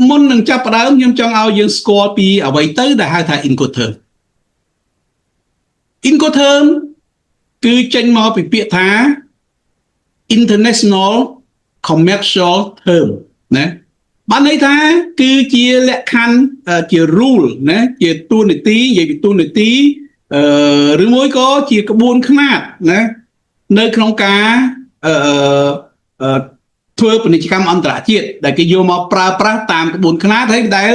មុននឹងចាប់ផ្ដើមខ្ញុំចង់ឲ្យយើងស្គាល់ពីអ្វីទៅដែលហៅថា Incoterm គឺចេញមកពីពាក្យថា International Commercial Term ណាបានន័យថាគឺជាលក្ខខណ្ឌជា rule ណាជាទូនីតិនិយាយពីទូនីតិឬមួយក៏ជាក្បួនខ្នាតណានៅក្នុងការធ្វើពាណិជ្ជកម្មអន្តរជាតិដែលគេយកមកប្រើប្រាស់តាមក្បួនខ្នាតហើយដែល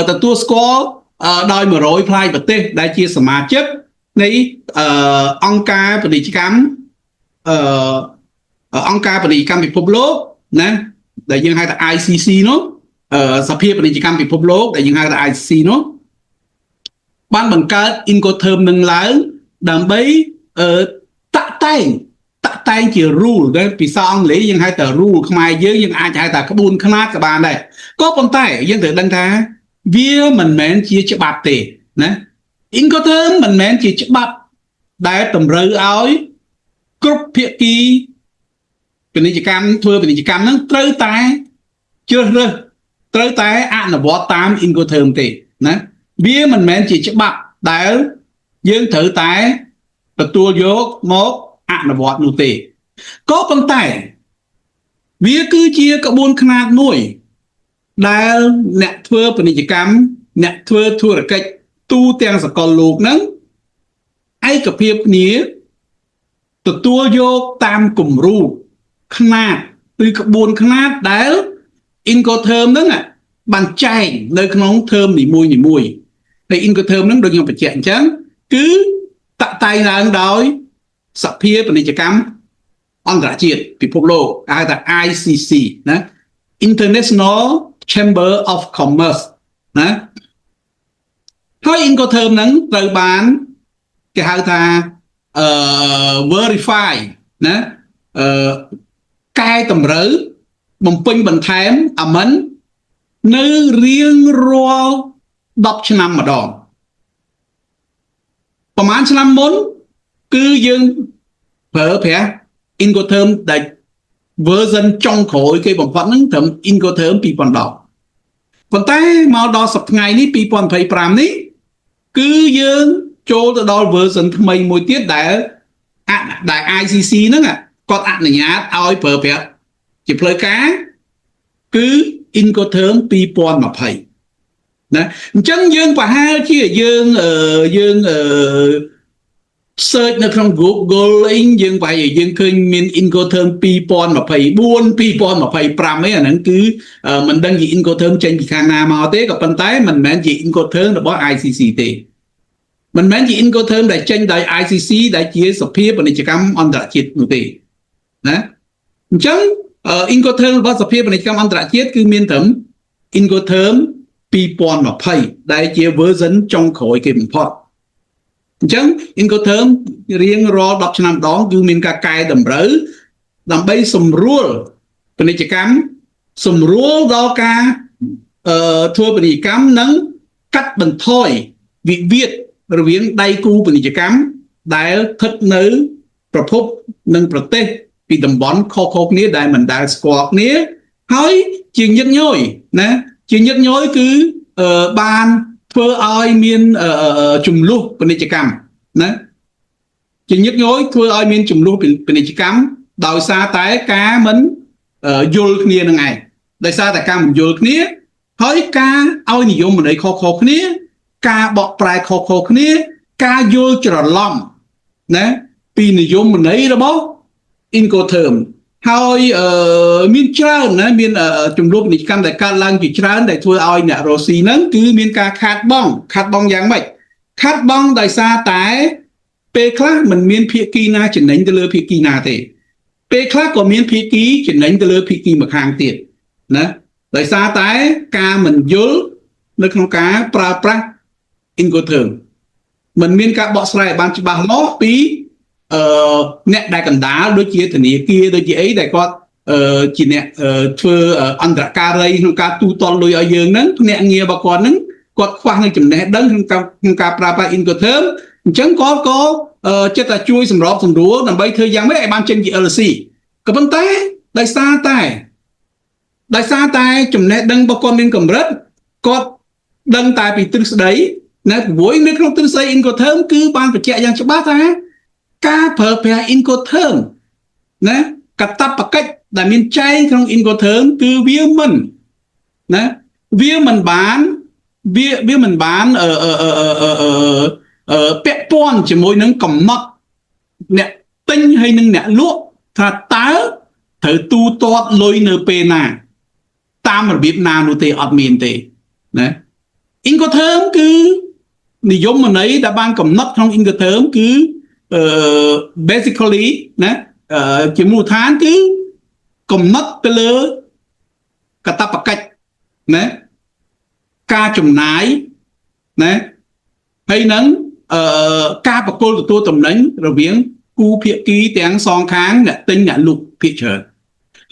ទទួលស្គាល់ដោយ100ផ្លាយប្រទេសដែលជាសមាជិកនៃអង្គការពាណិជ្ជកម្មអង្គការពាណិជ្ជកម្មពិភពលោកណាដែលយើងហៅថា ICC នោះសភាពាណិជ្ជកម្មពិភពលោកដែលយើងហៅថា ICC នោះបានបង្កើត Incoterm នឹងឡើងដើម្បីតាក់តែងជា rule ដែលភាសាអង់គ្លេសយើងហៅថា rule ខ្មែរយើងអាចហៅថាក្បួនខ្នាតក៏បានដែរក៏ប៉ុន្តែយើងត្រូវដឹងថាវាមិនមែនជាច្បាប់ទេណា Incoterm មិនមែនជាច្បាប់ដែលតម្រូវឲ្យគ្រប់ភាគីពាណិជ្ជកម្មធ្វើពាណិជ្ជកម្មហ្នឹងត្រូវតែជ្រើសរើសត្រូវតែអនុវត្តតាម Incoterm ទេណាវាមិនមែនជាច្បាប់ដែលយើងត្រូវតែទទួលយកមកអនុវត្តនោះទេក៏ប៉ុន្តែវាគឺជាក្បួនខ្នាតមួយដែលអ្នកធ្វើពាណិជ្ជកម្មអ្នកធ្វើធុរកិច្ចទូទាំងសកលលោកហ្នឹងឯកភាពគ្នាទទួលយកតាមគំរូខ្នាតឬក្បួនខ្នាតដែល Incoterm ហ្នឹងបានចែងនៅក្នុង term នីមួយហើយ Incoterm ហ្នឹងដូចខ្ញុំបញ្ជាក់អញ្ចឹងគឺតាក់តែងឡើងដោយសភាពាណិជ្ជកម្មអន្តរជាតិពិភពលោកហៅថា ICC ណា International Chamber of Commerce ណាហើយ Incoterm ហ្នឹងត្រូវបានគេហៅថាverify ណាកែតម្រូវបំពេញបន្ថែម amend នៅរៀងរាល់10ឆ្នាំម្ដងប្រហែលឆ្នាំមុនគឺយើងប្រើប្រាស់ Incoterm ដែល version ចុងក្រោយគេបំផុតហ្នឹងត្រឹម Incoterm 2010ប៉ុន្តែមកដល់សប្តាហ៍នេះ2025នេះគឺយើងចូលទៅដល់ version ថ្មីមួយទៀតដែល ICC ហ្នឹងគាត់អនុញ្ញាតឲ្យប្រើប្រាស់ជាផ្លូវការគឺ Incoterm 2020ណាអញ្ចឹងយើងប្រហែលជាយើង search នៅក្នុង Google អីយើងប្រហែលជាយើងឃើញមាន Incoterm 2024 2025អីអាហ្នឹងគឺមិនដឹងជា Incoterm ចេញពីខាងណាមកទេក៏ប៉ុន្តែមិនមែនជា Incoterm របស់ ICC ទេមិនមែនជា Incoterm ដែលចេញដោយ ICC ដែលជាសភាពាណិជ្ជកម្មអន្តរជាតិនោះទេណាអញ្ចឹងIncoterm របស់សភាពាណិជ្ជកម្មអន្តរជាតិគឺមានត្រឹម Incoterm 2020ដែលជា version ចុងក្រោយគេបំផុតអញ្ចឹង Incoterm រៀងរាល់10ឆ្នាំម្ដងគឺមានការកែតម្រូវដើម្បីសម្រួលពាណិជ្ជកម្មសម្រួលដល់ការធ្វើពាណិជ្ជកម្មនិងកាត់បន្ថយវិវាទរវាងដៃគូពាណិជ្ជកម្មដែលស្ថិតនៅប្រភពនិងប្រទេសពីតំបន់ខុសៗគ្នាដែលមិនដែលស្គាល់គ្នាហើយជាញឹកញយណាជាញឹកញយគឺបានធ្វើឲ្យមានចំនួនពាណិជ្ជកម្មណាជាញឹកញយធ្វើឲ្យមានចំនួនពាណិជ្ជកម្មដោយសារតែការមិនយល់គ្នានឹងឯងដោយសារតែការមិនយល់គ្នាហើយការឲ្យនិយមន័យខុសៗគ្នាការបកប្រែខុសៗគ្នាការយល់ច្រឡំណាពីនិយមន័យរបស់ Incoterm ហើយមានច្រើនណាមានចំនួនពាណិជ្ជកម្មដែលកើតឡើងជាច្រើនដែលធ្វើឲ្យអ្នករស់ស៊ីហ្នឹងគឺមានការខាតបង់យ៉ាងម៉េចខាតបង់ដោយសារតែពេលខ្លះមិនមានភាគីណាចំណេញទៅលើភាគីណាទេពេលខ្លះក៏មានភាគីចំណេញទៅលើភាគីម្ខាងទៀតណាដោយសារតែការមិនយល់នៅក្នុងការប្រើប្រាស់ Incoterm មិនមានការបកស្រាយឲ្យបានច្បាស់លាស់ពីអ្នកដែលកណ្ដាលដូចជាធនាគារដូចជាអីដែលគាត់ជាអ្នកធ្វើអន្តរការីក្នុងការទូទាត់លុយឲ្យយើងហ្នឹងភ្នាក់ងាររបស់គាត់ហ្នឹងគាត់ខ្វះនៅចំណេះដឹងក្នុងការប្រើប្រាស់ Incoterm អញ្ចឹងគាត់ក៏ចិត្តតែជួយសម្របសម្រួលដើម្បីធ្វើយ៉ាងម៉េចឲ្យបានចេញជា LC ក៏ប៉ុន្តែដោយសារតែ ដោយសារតែចំណេះដឹងរបស់គាត់មានកម្រិតគាត់ដឹងតែពីទ្រឹស្ដីណាព្រោះនៅក្នុងទ្រឹស្ដី Incoterm គឺបានបញ្ជាក់យ៉ាងច្បាស់ថាការប្រើប្រាស់ Incoterm ណាកតបកិច្ចដែលមានចែងក្នុង Incoterm គឺវាមិនណាវាមិនបានវាមិនបានពាក់ព័ន្ធជាមួយនឹងកំណត់អ្នកទិញហើយនឹងអ្នកលក់ថាតើត្រូវទូទាត់លុយនៅពេលណាតាមរបៀបណានោះទេអត់មានទេណា Incoterm គឺនិយមន័យដែលបានកំណត់ក្នុង Incoterm គឺbasically ណាជាមូលដ្ឋានគឺកំណត់ទៅលើកតបកិច្ចណាការចំណាយណាហើយនឹងការប្រគល់ទទួលតំណែងរវាងគូភាគីទាំងសងខាងអ្នកទិញអ្នកលក់ភាគច្រើន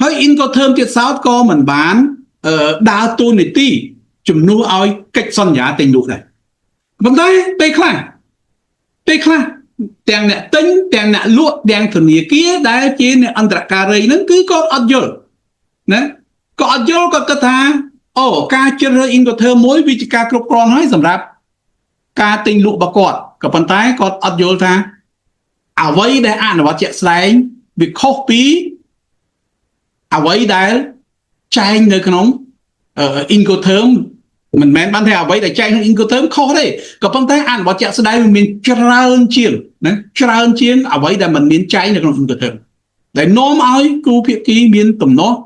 ហើយ Incoterm ទៀតសោតក៏មិនបានដើរតួនាទីជំនួសឲ្យកិច្ចសន្យាទិញលក់ដែរប៉ុន្តែពេលខ្លះទាំងអ្នកទិញទាំងអ្នកលក់ទាំងធនាគារដែលជាអ្នកអន្តរការីហ្នឹងគឺគាត់អត់យល់ណាគាត់អត់យល់គាត់គិតថាអូការជ្រើសរើស Incoterm មួយវាជាការគ្រប់គ្រាន់ហើយសម្រាប់ការទិញលក់របស់គាត់ក៏ប៉ុន្តែគាត់អត់យល់ថាអ្វីដែលអនុវត្តជាក់ស្ដែងវាខុសពីអ្វីដែលចែងនៅក្នុងIncoterm មិនមែនបានថាអ្វីដែលចែងក្នុង Incoterm ខុសទេក៏ប៉ុន្តែអនុវត្តជាក់ស្ដែងវាមានច្រើនជាងណាច្រើនជាងអ្វីដែលមិនមានចែងនៅក្នុង Incoterm ដែលនាំឲ្យគូភាគីមានទំនាស់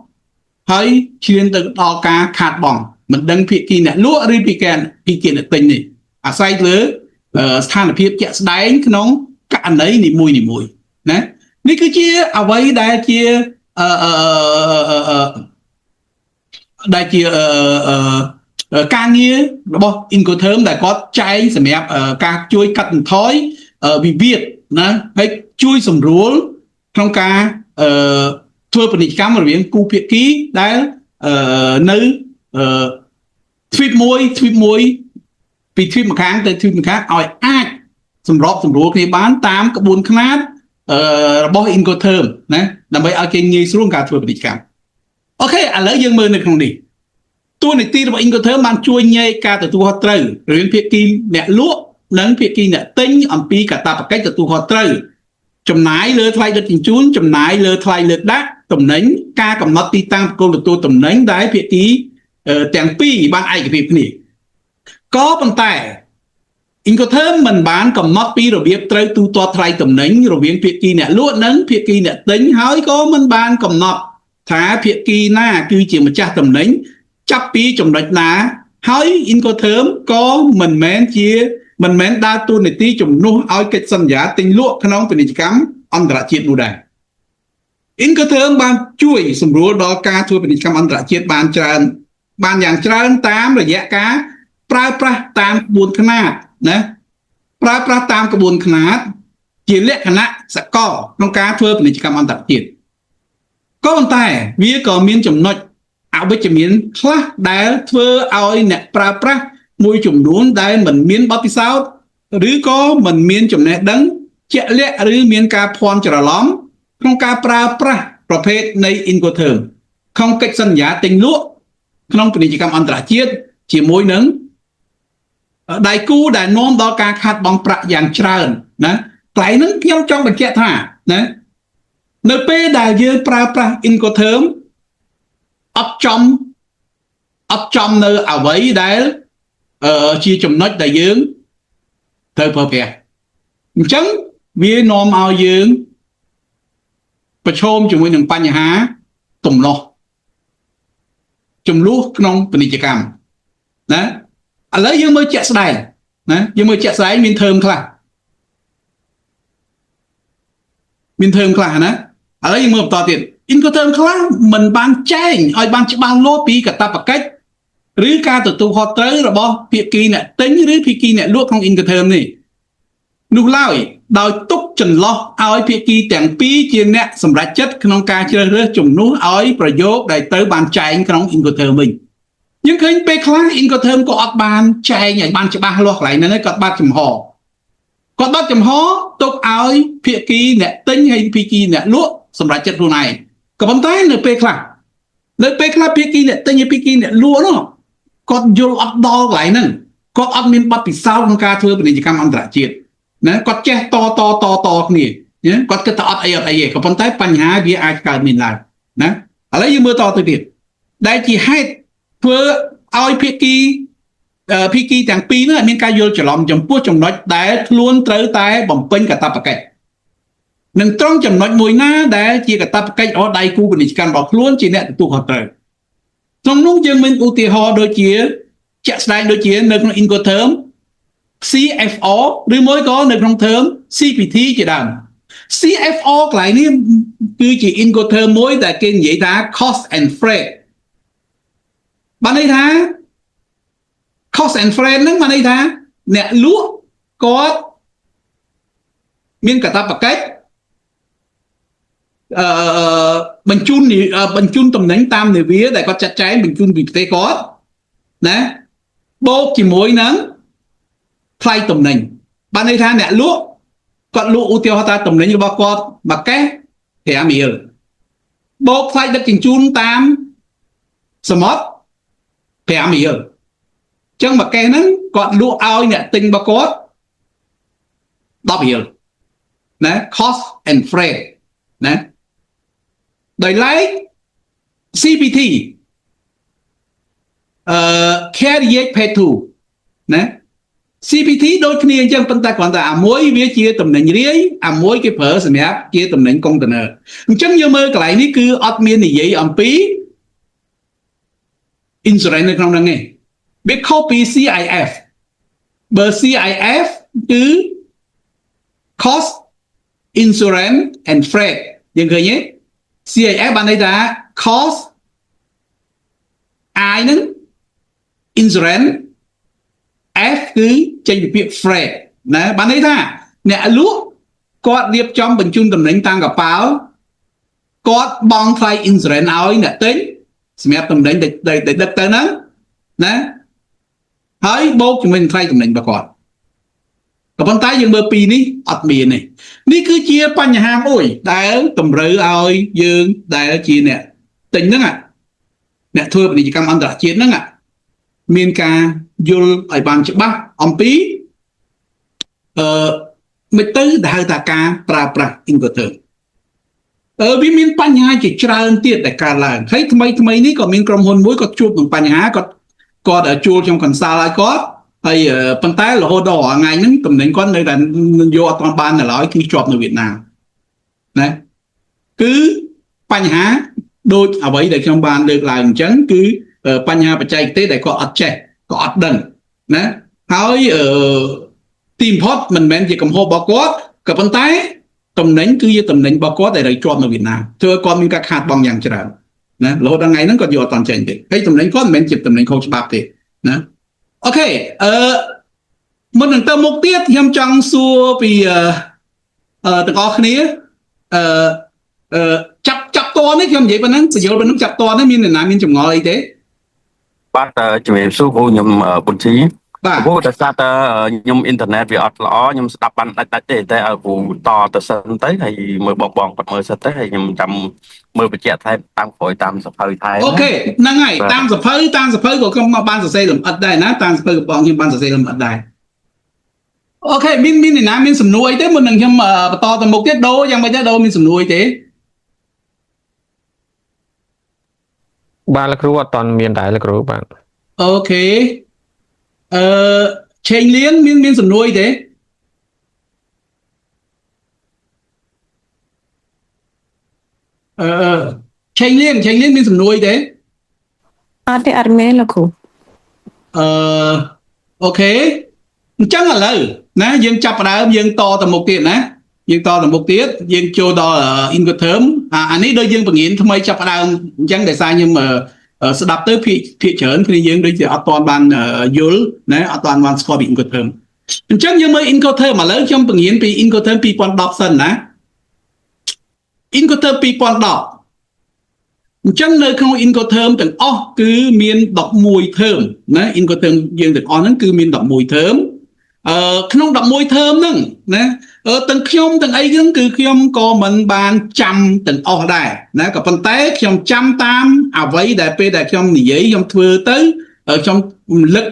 ហើយឈានទៅដល់ការខាតបង់មិនដឹងភាគីអ្នកលក់ឬភាគីអ្នកទិញនេះអាស្រ័យលើស្ថានភាពជាក់ស្ដែងក្នុងករណីនីមួយណានេះគឺជាអ្វីដែលជាការងាររបស់ Incoterm ដែលគាត់ចែងសម្រាប់ការជួយកាត់បន្ថយវិវាទណាហើយជួយសម្រួលក្នុងការធ្វើពាណិជ្ជកម្មរវាងគូភាគីដែលនៅទ្វីបមួយពីទ្វីបម្ខាងទៅទ្វីបម្ខាងឲ្យអាចសម្របសម្រួលគ្នាបានតាមក្បួនខ្នាតរបស់ Incoterm ណាដើម្បីឲ្យគេងាយស្រួលការធ្វើពាណិជ្ជកម្មអូខេឥឡូវយើងមើលនៅក្នុងនេះតួនាទីរបស់ Incoterm បានជួយញែកការទទួលខុសត្រូវរវាងភាគីអ្នកលក់និងភាគីអ្នកទិញអំពីកាតព្វកិច្ចទទួលខុសត្រូវចំណាយលើថ្លៃដឹកជញ្ជូនចំណាយលើថ្លៃលើកដាក់តំណែងការកំណត់ទីតាំងប្រគល់ទទួលតំណែងដែលភាគីទាំងពីរបានឯកភាពគ្នាក៏ប៉ុន្តែ Incoterm មិនបានកំណត់ពីរបៀបត្រូវទូទាត់ថ្លៃតំណែងរវាងភាគីអ្នកលក់និងភាគីអ្នកទិញហើយក៏មិនបានកំណត់ថាភាគីណាគឺជាម្ចាស់តំណែងចាប់ពីចំណុចណាហើយ Incoterm ក៏មិនមែនដើរតួនាទីជំនួសឲ្យកិច្ចសន្យាទិញលក់ក្នុងពាណិជ្ជកម្មអន្តរជាតិនោះដែរ Incoterm បានជួយសម្រួលដល់ការធ្វើពាណិជ្ជកម្មអន្តរជាតិបានយ៉ាងច្រើនតាមរយៈការប្រើប្រាស់តាមក្បួនខ្នាតណាប្រើប្រាស់តាមក្បួនខ្នាតជាលក្ខណៈសកលក្នុងការធ្វើពាណិជ្ជកម្មអន្តរជាតិក៏ប៉ុន្តែវាក៏មានចំណុចអវិជ្ជមានខ្លះដែលធ្វើឲ្យអ្នកប្រើប្រាស់មួយចំនួនដែលមិនមានបទពិសោធន៍ឬក៏មិនមានចំណេះដឹងជាក់លាក់ឬមានការភ័ន្តច្រឡំក្នុងការប្រើប្រាស់ប្រភេទនៃ Incoterm ក្នុងកិច្ចសន្យាទិញលក់ក្នុងពាណិជ្ជកម្មអន្តរជាតិជាមួយនឹងដៃគូដែលនាំដល់ការខាតបង់ប្រាក់យ៉ាងច្រើនណាកន្លែងហ្នឹងខ្ញុំចង់បញ្ជាក់ថាណានៅពេលដែលយើងប្រើប្រាស់ Incoterm អត់ចំនៅអ្វីដែលជាចំណុចដែលយើងត្រូវប្រើប្រាស់អញ្ចឹងវានាំឲ្យយើងប្រឈមជាមួយនឹងបញ្ហាទំនាស់ចំនួនក្នុងពាណិជ្ជកម្មណាឥឡូវយើងមើលជាក់ស្ដែងណាយើងមើលជាក់ស្ដែងមានtermខ្លះណាឥឡូវយើងមើលបន្តទៀត Incoterm ខ្លះមិនបានចែងឲ្យបានច្បាស់លាស់ពីកាតព្វកិច្ចឬការទទួលខុសត្រូវរបស់ភាគីអ្នកទិញឬភាគីអ្នកលក់ក្នុង Incoterm នេះនោះឡើយដោយទុកចន្លោះឲ្យភាគីទាំងពីរជាអ្នកសម្រេចចិត្តក្នុងការជ្រើសរើសជំនួសឲ្យប្រយោគដែលត្រូវបានចែងក្នុង Incoterm វិញយើងឃើញពេលខ្លះ Incoterm ក៏អត់បានចែងឲ្យបានច្បាស់លាស់កន្លែងហ្នឹងគាត់បាត់ចំហទុកឲ្យភាគីអ្នកទិញហើយភាគីអ្នកលក់សម្រេចចិត្តខ្លួនឯងក៏ប៉ុន្តែនៅពេលខ្លះ នៅពេលខ្លះភាគីអ្នកទិញភាគីអ្នកលក់នោះគាត់យល់អត់ដល់កន្លែងហ្នឹងគាត់អត់មានបទពិសោធន៍ក្នុងការធ្វើពាណិជ្ជកម្មអន្តរជាតិណាគាត់ចេះតគ្នាគាត់គិតថាអត់អីទេក៏ប៉ុន្តែបញ្ហាវាអាចកើតមានឡើងណាឥឡូវយើងមើលតទៅទៀតដែលជាហេតុធ្វើឲ្យភាគីទាំងពីរនោះមានការយល់ច្រឡំចំពោះចំណុចដែលខ្លួនត្រូវតែបំពេញកាតព្វកិច្ចនឹងត្រង់ចំណុចមួយណាដែលជាកាតព្វកិច្ចរបស់ដៃគូពាណិជ្ជកម្មរបស់ខ្លួនជាអ្នកទទួលខុសត្រូវក្នុងនោះយើងមានឧទាហរណ៍ដូចជាជាក់ស្ដែងដូចជានៅក្នុង Incoterm CFO ឬមួយក៏នៅក្នុង term CPT ជាដើម CFO កន្លែងនេះគឺជា Incoterm មួយដែលគេនិយាយថា cost and freight បានន័យថា cost and freight ហ្នឹងបានន័យថាអ្នកលក់គាត់មានកាតព្វកិច្ចបញ្ជូនតំណែងតាមនាវាដែលគាត់ចាត់ចែងបញ្ជូនពីប្រទេសគាត់ណាបូកជាមួយនឹងថ្លៃតំណែងបានន័យថាអ្នកលក់គាត់លក់ឧទាហរណ៍ថាតំណែងរបស់គាត់មួយកេស5រៀលបូកថ្លៃដឹកជញ្ជូនតាមសមុទ្រ5រៀលចឹងមួយកេសហ្នឹងគាត់លក់ឲ្យអ្នកទិញរបស់គាត់10រៀលណា cost and freight ណាដោយឡែក CPT carriage paid to ណា CPT ដូចគ្នាអញ្ចឹងប៉ុន្តែគ្រាន់តែអាមួយវាជាតំណែងរាយអាមួយគេប្រើសម្រាប់ជាតំណែងកុងតឺន័រអញ្ចឹងយើងមើលកន្លែងនេះគឺអត់មាននិយាយអំពី insurance នៅក្នុងហ្នឹងទេវាខុសពី CIF បើ CIF គឺ cost insurance and freight យើងឃើញទេ CIF បានន័យថា cost I ហ្នឹង insurance F គឺចេញពីពាក្យ freight ណាបានន័យថាអ្នកលក់គាត់រៀបចំបញ្ជូនតំណែងតាំងកប៉ាល់គាត់បង់ថ្លៃ insurance ឲ្យអ្នកទិញសម្រាប់តំណែងដែលដឹកទៅហ្នឹងណាហើយបូកជាមួយនឹងថ្លៃតំណែងរបស់គាត់ក៏ប៉ុន្តែយើងមើលពីនេះអត់មានទេនេះគឺជាបញ្ហាមួយដែលតម្រូវឲ្យយើងដែលជាអ្នកទិញហ្នឹងអ្នកធ្វើពាណិជ្ជកម្មអន្តរជាតិហ្នឹងមានការយល់ឲ្យបានច្បាស់អំពីមិនទៅដែលហៅថាការប្រើប្រាស់ Incoterm វាមានបញ្ហាជាច្រើនទៀតដែលកើតឡើងហើយថ្មីនេះក៏មានក្រុមហ៊ុនមួយក៏ជួបនឹងបញ្ហាគាត់ជួលខ្ញុំ consult ឲ្យគាត់ហើយប៉ុន្តែរហូតដល់ថ្ងៃហ្នឹងតំណែងគាត់នៅតែយកអត់ទាន់បាននៅឡើយគឺជាប់នៅវៀតណាមណាគឺបញ្ហាដូចអ្វីដែលខ្ញុំបានលើកឡើងអញ្ចឹងគឺបញ្ហាបច្ចេកទេសដែលគាត់អត់ចេះក៏អត់ដឹងណាហើយទីបំផុតមិនមែនជាកំហុសរបស់គាត់ក៏ប៉ុន្តែតំណែងគឺជាតំណែងរបស់គាត់ដែលជាប់នៅវៀតណាមធ្វើឲ្យគាត់មានការខាតបង់យ៉ាងច្រើនណារហូតដល់ថ្ងៃហ្នឹងគាត់យកអត់ទាន់ចេញទេហើយតំណែងគាត់មិនមែនជាតំណែងខុសច្បាប់ទេណាអូខេមុននឹងទៅមុខទៀតខ្ញុំចង់សួរពីទាំងអស់គ្នាចាប់តនេះខ្ញុំនិយាយប៉ុណ្ណឹងបញ្យល់ប៉ុណ្ណឹងចាប់តនេះមានអ្នកណាមានចម្ងល់អីទេបាទជំរាបសួរគ្រូខ្ញុំពុនជីព្រោះតែស្ដាប់តែខ្ញុំអ៊ីនធឺណិតវាអត់ល្អខ្ញុំស្ដាប់បានដាច់ទេតែឲ្យគ្រូតទៅសិនទៅហើយមើលបងគាត់មើលសិនទៅហើយខ្ញុំចាំមើលបញ្ជាក់ថែតាមក្រោយតាមសភៅថែអូខេហ្នឹងហើយតាមសភៅក៏ខ្ញុំមកបានសរសេរលម្អិតដែរណាតាមសភៅបងខ្ញុំបានសរសេរលម្អិតដែរអូខេមានអ្នកណាមានសំណួរអីទេមុននឹងខ្ញុំបន្តទៅមុខទៀតដូរយ៉ាងម៉េចដែរដូរមានសំណួរអីទេបាទលោកគ្រូអត់តន់មានដែរលោកគ្រូបាទអូខេឆេងលៀនមានសំណួរអីទេឆេងលៀនមានសំណួរអីទេអត់ទេអត់មានលោកគ្រូអូខេអញ្ចឹងឥឡូវណាយើងចាប់ផ្ដើមយើងតទៅមុខទៀតណាយើងតទៅមុខទៀតយើងចូលដល់ Incoterm អានេះដូចយើងបង្រៀនថ្មីចាប់ផ្ដើមអញ្ចឹងដោយសារខ្ញុំស្ដាប់ទៅភាគច្រើនគ្នាយើងដូចជាអត់ទាន់បានយល់ណាអត់ទាន់បានស្គាល់ពី Incoterm អញ្ចឹងយើងមើល Incoterm ឥឡូវខ្ញុំបង្រៀនពី Incoterm 2010សិនណា Incoterm 2010អញ្ចឹងនៅក្នុង Incoterm ទាំងអស់គឺមាន11 term ណា Incoterm យើងទាំងអស់ហ្នឹងគឺមាន11 term ក្នុង11 term ហ្នឹងណាទាំងខ្ញុំទាំងអីហ្នឹងគឺខ្ញុំក៏មិនបានចាំទាំងអស់ដែរណាក៏ប៉ុន្តែខ្ញុំចាំតាមអ្វីដែលពេលដែលខ្ញុំនិយាយខ្ញុំធ្វើទៅខ្ញុំរំលឹក